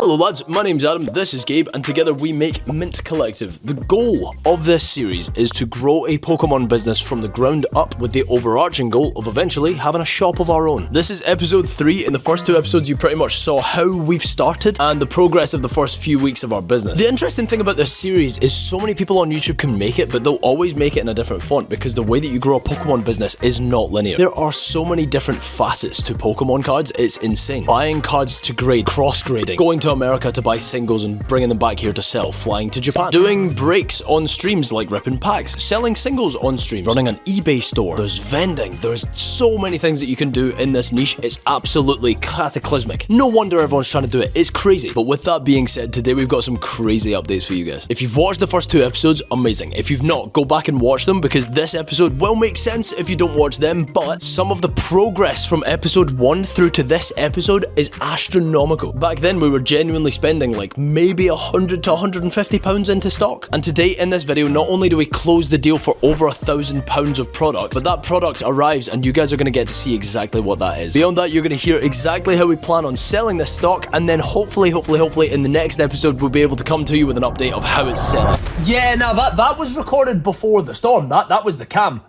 Hello lads, my name's Adam, this is Gabe, and together we make Mint Collective. The goal of this series is to grow a Pokemon business from the ground up with the overarching goal of eventually having a shop of our own. This is episode 3. In the first 2 episodes you pretty much saw how we've started and the progress of the first few weeks of our business. The interesting thing about this series is so many people on YouTube can make it, but they'll always make it in a different font because the way that you grow a Pokemon business is not linear. There are so many different facets to Pokemon cards, it's insane. Buying cards to grade, cross-grading, going to America to buy singles and bringing them back here to sell, flying to Japan, doing breaks on streams like ripping packs, selling singles on streams, running an eBay store, there's vending, there's so many things that you can do in this niche, it's absolutely cataclysmic. No wonder everyone's trying to do it, it's crazy. But with that being said, today we've got some crazy updates for you guys. If you've watched the first 2 episodes, amazing. If you've not, go back and watch them because this episode will make sense if you don't watch them, but some of the progress from episode 1 through to this episode is astronomical. Back then we were genuinely spending like maybe 100 to 150 pounds into stock. And today in this video, not only do we close the deal for over £1,000 of products, but that product arrives and you guys are going to get to see exactly what that is. Beyond that, you're going to hear exactly how we plan on selling this stock, and then hopefully in the next episode we'll be able to come to you with an update of how it's selling. Yeah, now that was recorded before the storm. That was the cam.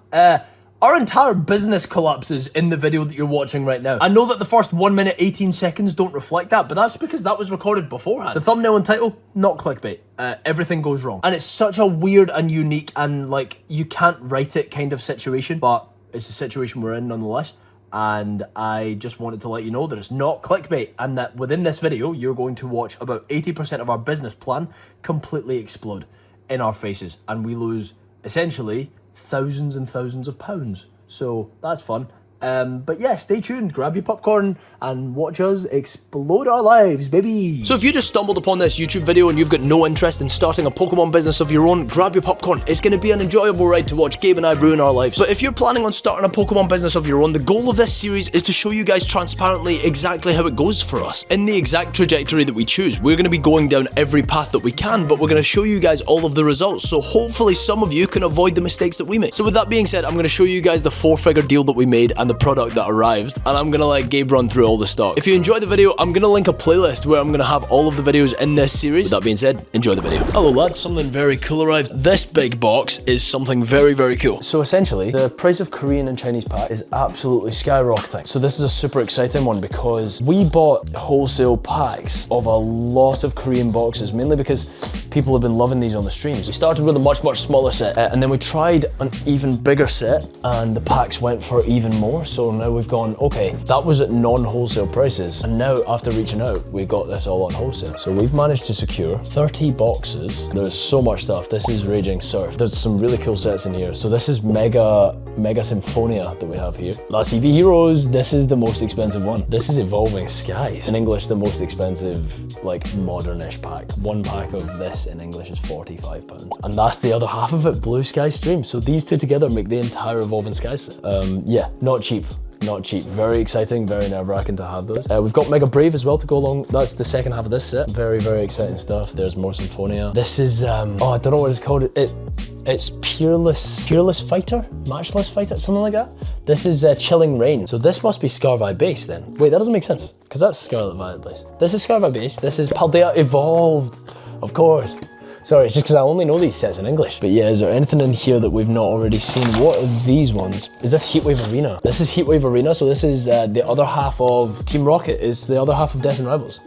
Our entire business collapses in the video that you're watching right now. I know that the first 1 minute 18 seconds don't reflect that, but that's because that was recorded beforehand. The thumbnail and title, not clickbait. Everything goes wrong. And it's such a weird and unique and like you can't write it kind of situation, but it's a situation we're in nonetheless. And I just wanted to let you know that it's not clickbait and that within this video, you're going to watch about 80% of our business plan completely explode in our faces. And we lose essentially thousands and thousands of pounds. So that's fun. But yeah, stay tuned, grab your popcorn and watch us explode our lives, baby. So if you just stumbled upon this YouTube video and you've got no interest in starting a Pokemon business of your own, grab your popcorn. It's going to be an enjoyable ride to watch Gabe and I ruin our lives. But if you're planning on starting a Pokemon business of your own, the goal of this series is to show you guys transparently exactly how it goes for us. In the exact trajectory that we choose, we're going to be going down every path that we can, but we're going to show you guys all of the results. So hopefully some of you can avoid the mistakes that we make. So with that being said, I'm going to show you guys the 4-figure deal that we made and the product that arrived, and I'm gonna let Gabe run through all the stock. If you enjoy the video, I'm gonna link a playlist where I'm gonna have all of the videos in this series. With that being said, enjoy the video. Hello lads, something very cool arrived. This big box is something very, very cool. So essentially, the price of Korean and Chinese pack is absolutely skyrocketing. So this is a super exciting one because we bought wholesale packs of a lot of Korean boxes, mainly because people have been loving these on the streams. We started with a much smaller set, and then we tried an even bigger set, and the packs went for even more. So now we've gone, okay, that was at non-wholesale prices, and now after reaching out, we got this all on wholesale. So we've managed to secure 30 boxes. There's so much stuff. This is Raging Surf. There's some really cool sets in here. So this is Mega Symphonia that we have here. That's EV Heroes. This is the most expensive one. This is Evolving Skies. In English, the most expensive, like modernish pack. One pack of this in English is £45. And that's the other half of it, Blue Sky Stream. So these two together make the entire Evolving Skies set. Yeah, not cheap. Not cheap. Very exciting, very nerve-wracking to have those. We've got Mega Brave as well to go along. That's the second half of this set. Very, very exciting stuff. There's more Symphonia. This is, oh, I don't know what it's called. It's Peerless Fighter? Matchless Fighter? Something like that? This is Chilling Rain. So this must be Scarvi base then. Wait, that doesn't make sense, because that's Scarlet Violet base. This is Scarvi base. This is Paldea Evolved, of course. Sorry, it's just because I only know these sets in English. But yeah, is there anything in here that we've not already seen? What are these ones? Is this Heatwave Arena? This is Heatwave Arena, so this is the other half of Team Rocket, is the other half of Death and Rivals.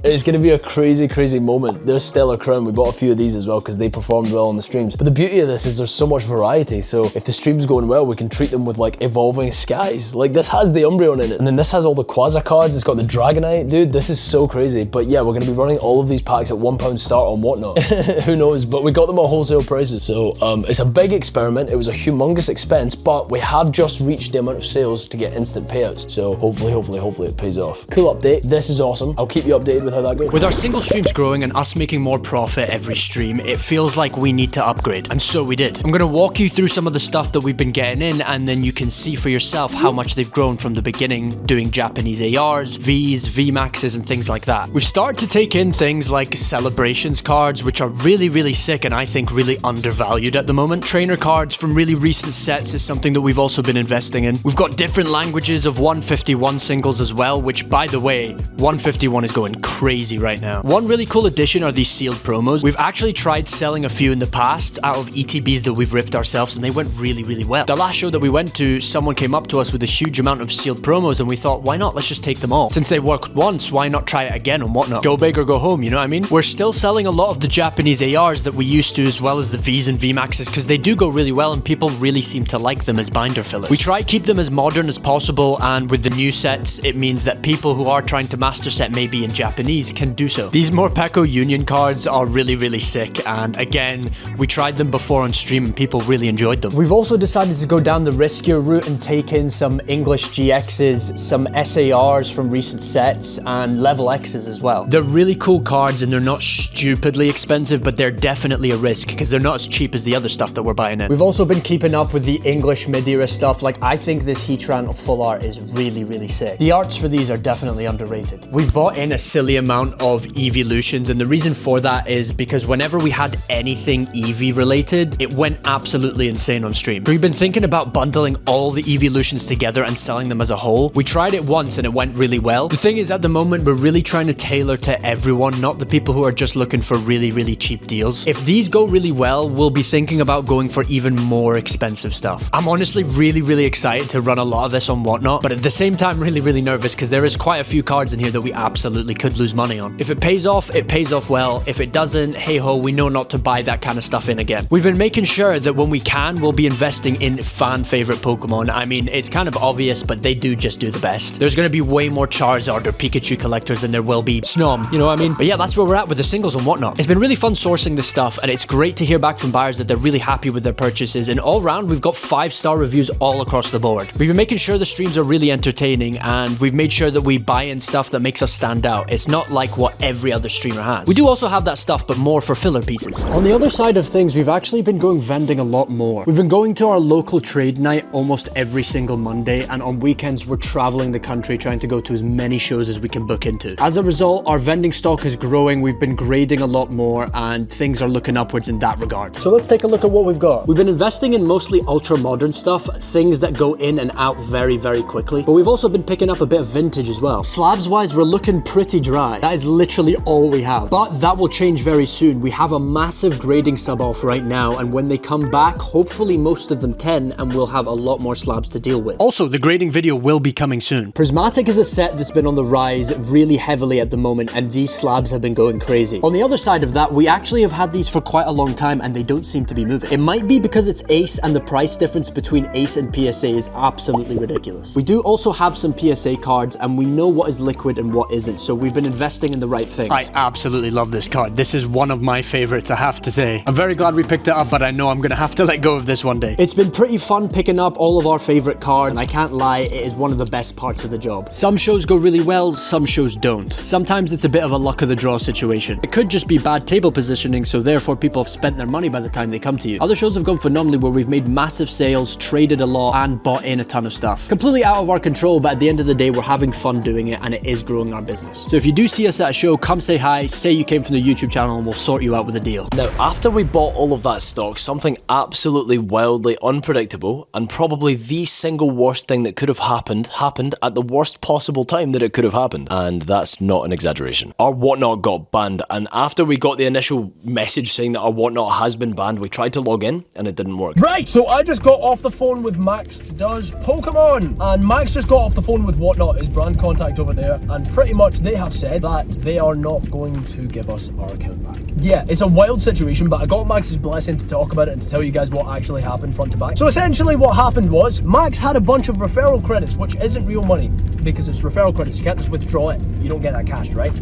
It's gonna be a crazy, crazy moment. There's Stellar Crown. We bought a few of these as well because they performed well on the streams. But the beauty of this is there's so much variety. So if the stream's going well, we can treat them with like Evolving Skies. Like this has the Umbreon in it. And then this has all the Quasar cards. It's got the Dragonite. Dude, this is so crazy. But yeah, we're gonna be running all of these packs at £1 start on Whatnot. Who knows? But we got them at wholesale prices. So it's a big experiment. It was a humongous expense, but we have just reached the amount of sales to get instant payouts. So hopefully it pays off. Cool update. This is awesome. I'll keep you updated with how that goes. With our single streams growing and us making more profit every stream, it feels like we need to upgrade, and so we did. I'm gonna walk you through some of the stuff that we've been getting in, and then you can see for yourself how much they've grown from the beginning, doing Japanese ARs, Vs, VMAXs, and things like that. We've started to take in things like celebrations cards, which are really sick and I think really undervalued at the moment. Trainer cards from really recent sets is something that we've also been investing in. We've got different languages of 151 singles as well, which by the way, 151 is going crazy crazy right now. One really cool addition are these sealed promos. We've actually tried selling a few in the past out of ETBs that we've ripped ourselves, and they went really, really well. The last show that we went to, someone came up to us with a huge amount of sealed promos, and we thought, why not? Let's just take them all. Since they worked once, why not try it again and whatnot? Go big or go home, you know what I mean? We're still selling a lot of the Japanese ARs that we used to, as well as the Vs and VMAXs, because they do go really well and people really seem to like them as binder fillers. We try to keep them as modern as possible, and with the new sets, it means that people who are trying to master set maybe in Japanese can do so. These Morpeko Union cards are really, really sick, and again, we tried them before on stream and people really enjoyed them. We've also decided to go down the riskier route and take in some English GXs, some SARs from recent sets, and level Xs as well. They're really cool cards and they're not stupidly expensive, but they're definitely a risk because they're not as cheap as the other stuff that we're buying in. We've also been keeping up with the English mid-era stuff. Like, I think this Heatran full art is really, really sick. The arts for these are definitely underrated. We've bought in a silly amount of evolutions, and the reason for that is because whenever we had anything Eevee related, it went absolutely insane on stream. We've been thinking about bundling all the evolutions together and selling them as a whole. We tried it once and it went really well. The thing is, at the moment, we're really trying to tailor to everyone, not the people who are just looking for really, really cheap deals. If these go really well, we'll be thinking about going for even more expensive stuff. I'm honestly really, really excited to run a lot of this on Whatnot, but at the same time, really, really nervous because there is quite a few cards in here that we absolutely could lose money on. If it pays off well. If it doesn't, hey ho, we know not to buy that kind of stuff in again. We've been making sure that when we can, we'll be investing in fan favorite Pokemon. I mean, it's kind of obvious, but they do just do the best. There's going to be way more Charizard or Pikachu collectors than there will be Snom, you know what I mean? But yeah, that's where we're at with the singles and Whatnot. It's been really fun sourcing this stuff, and it's great to hear back from buyers that they're really happy with their purchases, and all around, we've got 5-star reviews all across the board. We've been making sure the streams are really entertaining, and we've made sure that we buy in stuff that makes us stand out. It's not like what every other streamer has. We do also have that stuff, but more for filler pieces. On the other side of things, we've actually been going vending a lot more. We've been going to our local trade night almost every single Monday, and on weekends, we're traveling the country trying to go to as many shows as we can book into. As a result, our vending stock is growing, we've been grading a lot more, and things are looking upwards in that regard. So let's take a look at what we've got. We've been investing in mostly ultra modern stuff, things that go in and out very, very quickly, but we've also been picking up a bit of vintage as well. Slabs wise, we're looking pretty dry. That is literally all we have, but that will change very soon. We have a massive grading sub off right now, and when they come back, hopefully most of them can, and we'll have a lot more slabs to deal with. Also, the grading video will be coming soon. Prismatic is a set that's been on the rise really heavily at the moment, and these slabs have been going crazy. On the other side of that, we actually have had these for quite a long time, and they don't seem to be moving. It might be because it's Ace, and the price difference between Ace and PSA is absolutely ridiculous. We do also have some PSA cards, and we know what is liquid and what isn't, so we've been investing in the right things. I absolutely love this card. This is one of my favorites, I have to say. I'm very glad we picked it up, but I know I'm gonna have to let go of this one day. It's been pretty fun picking up all of our favorite cards, and I can't lie, it is one of the best parts of the job. Some shows go really well, some shows don't. Sometimes it's a bit of a luck of the draw situation. It could just be bad table positioning, so therefore people have spent their money by the time they come to you. Other shows have gone phenomenally where we've made massive sales, traded a lot, and bought in a ton of stuff. Completely out of our control, but at the end of the day, we're having fun doing it, and it is growing our business. So if you do see us at a show, come say hi, say you came from the YouTube channel, and we'll sort you out with a deal. Now, after we bought all of that stock, something absolutely wildly unpredictable, and probably the single worst thing that could have happened at the worst possible time that it could have happened. And that's not an exaggeration. Our Whatnot got banned, and after we got the initial message saying that our Whatnot has been banned, we tried to log in, and it didn't work. Right, so I just got off the phone with Max Does Pokemon, and Max just got off the phone with Whatnot, his brand contact over there, and pretty much they have said that they are not going to give us our account back. Yeah, it's a wild situation, but I got Max's blessing to talk about it and to tell you guys what actually happened front to back. So essentially what happened was, Max had a bunch of referral credits, which isn't real money, because it's referral credits, you can't just withdraw it, you don't get that cash, right?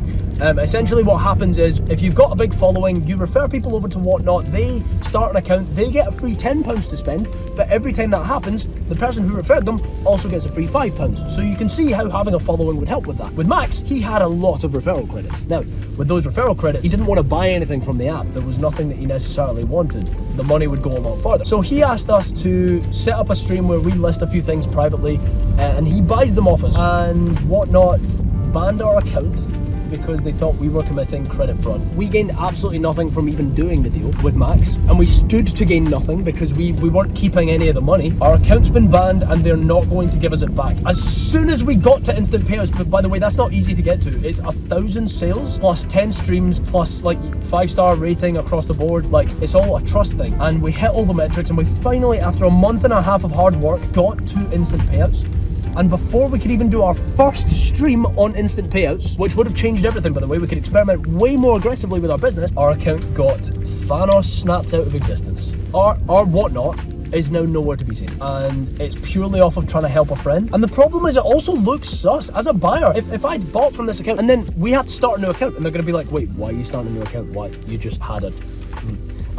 Essentially what happens is, if you've got a big following, you refer people over to Whatnot, they start an account, they get a free £10 to spend, but every time that happens, the person who referred them also gets a free £5. So you can see how having a following would help with that. With Max, he had a lot of referral credits. Now, with those referral credits, he didn't want to buy anything from the app. There was nothing that he necessarily wanted. The money would go a lot further. So he asked us to set up a stream where we list a few things privately, and he buys them off us. And Whatnot banned our account because they thought we were committing credit fraud. We gained absolutely nothing from even doing the deal with Max, and we stood to gain nothing because we weren't keeping any of the money. Our account's been banned and they're not going to give us it back. As soon as we got to instant payouts, but by the way, that's not easy to get to. It's 1,000 sales plus 10 streams plus like 5-star rating across the board. Like, it's all a trust thing. And we hit all the metrics, and we finally, after a month and a half of hard work, got to instant payouts. And before we could even do our first stream on instant payouts, which would have changed everything, by the way, we could experiment way more aggressively with our business, our account got Thanos snapped out of existence. Our whatnot is now nowhere to be seen, and it's purely off of trying to help a friend. And the problem is, it also looks sus as a buyer. If I bought from this account and then we have to start a new account, and they're going to be like, wait, why are you starting a new account? Why? You just had it.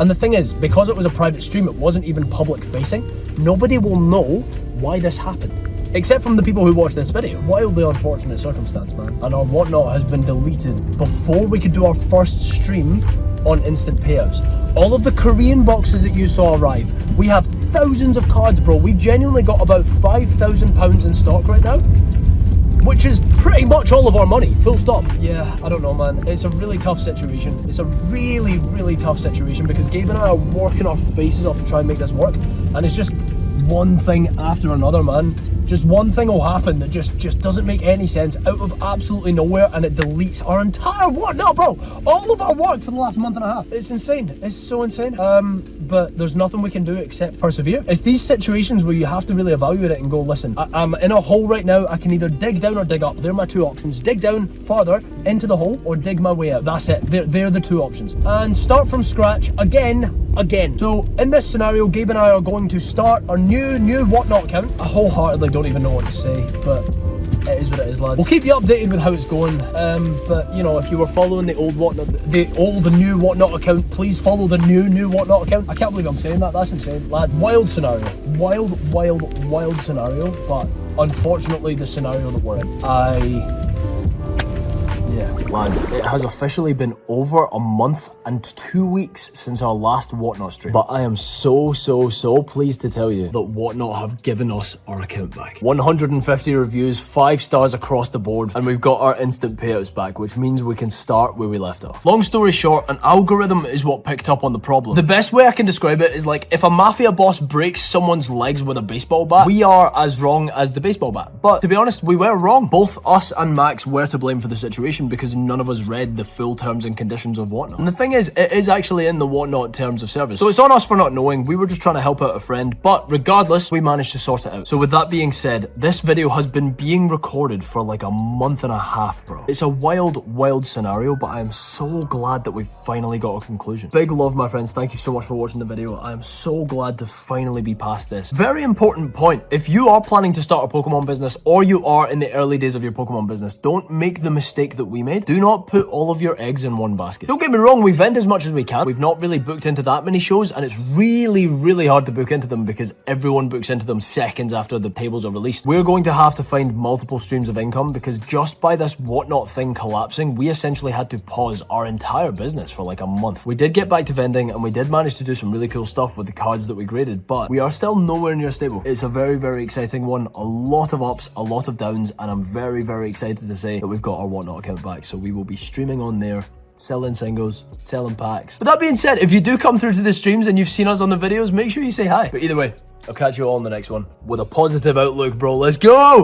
And the thing is, because it was a private stream, it wasn't even public facing, nobody will know why this happened. Except from the people who watch this video. Wildly unfortunate circumstance, man. And our whatnot has been deleted before we could do our first stream on instant payouts. All of the Korean boxes that you saw arrive, we have thousands of cards, bro. We've genuinely got about £5,000 in stock right now, which is pretty much all of our money, full stop. Yeah, I don't know, man. It's a really tough situation. It's a really, really tough situation because Gabe and I are working our faces off to try and make this work, and it's just one thing after another, man. Just one thing will happen that just doesn't make any sense out of absolutely nowhere, and it deletes our entire whatnot, bro. All of our work for the last month and a half. It's insane. It's so insane. But there's nothing we can do except persevere. It's these situations where you have to really evaluate it and go, listen, I'm in a hole right now. I can either dig down or dig up. They're my two options. Dig down farther into the hole or dig my way out. That's it. They're the two options. And start from scratch again. So in this scenario, Gabe and I are going to start our new whatnot account. I wholeheartedly don't even know what to say, but it is what it is, lads. We'll keep you updated with how it's going. But you know, if you were following the old whatnot, the new whatnot account, please follow the new whatnot account. I can't believe I'm saying that. That's insane, lads. Wild scenario, wild scenario. But unfortunately, the scenario that we're in, yeah. Lads, it has officially been over a month and 2 weeks since our last Whatnot stream. But I am so pleased to tell you that Whatnot have given us our account back. 150 reviews, 5 stars across the board, and we've got our instant payouts back, which means we can start where we left off. Long story short, an algorithm is what picked up on the problem. The best way I can describe it is like if a mafia boss breaks someone's legs with a baseball bat, we are as wrong as the baseball bat. But to be honest, we were wrong. Both us and Max were to blame for the situation because none of us read the full terms and conditions of Whatnot. And the thing is, it is actually in the Whatnot terms of service. So it's on us for not knowing. We were just trying to help out a friend, but regardless, we managed to sort it out. So with that being said, this video has been being recorded for like a month and a half, bro. It's a wild scenario, but I am so glad that we've finally got a conclusion. Big love, my friends. Thank you so much for watching the video. I am so glad to finally be past this. Very important point. If you are planning to start a Pokemon business, or you are in the early days of your Pokemon business, don't make the mistake that we made. Do not put all of your eggs in one basket. Don't get me wrong, we vend as much as we can. We've not really booked into that many shows, and it's really hard to book into them because everyone books into them seconds after the tables are released. We're going to have to find multiple streams of income because just by this Whatnot thing collapsing, we essentially had to pause our entire business for like a month. We did get back to vending, and we did manage to do some really cool stuff with the cards that we graded, but we are still nowhere near stable. It's a very exciting one. A lot of ups, a lot of downs, and I'm very excited to say that we've got our Whatnot account back. So we will be streaming on there, selling singles, selling packs. But that being said, if you do come through to the streams and you've seen us on the videos, make sure you say hi. But either way, I'll catch you all on the next one with a positive outlook, bro. Let's go!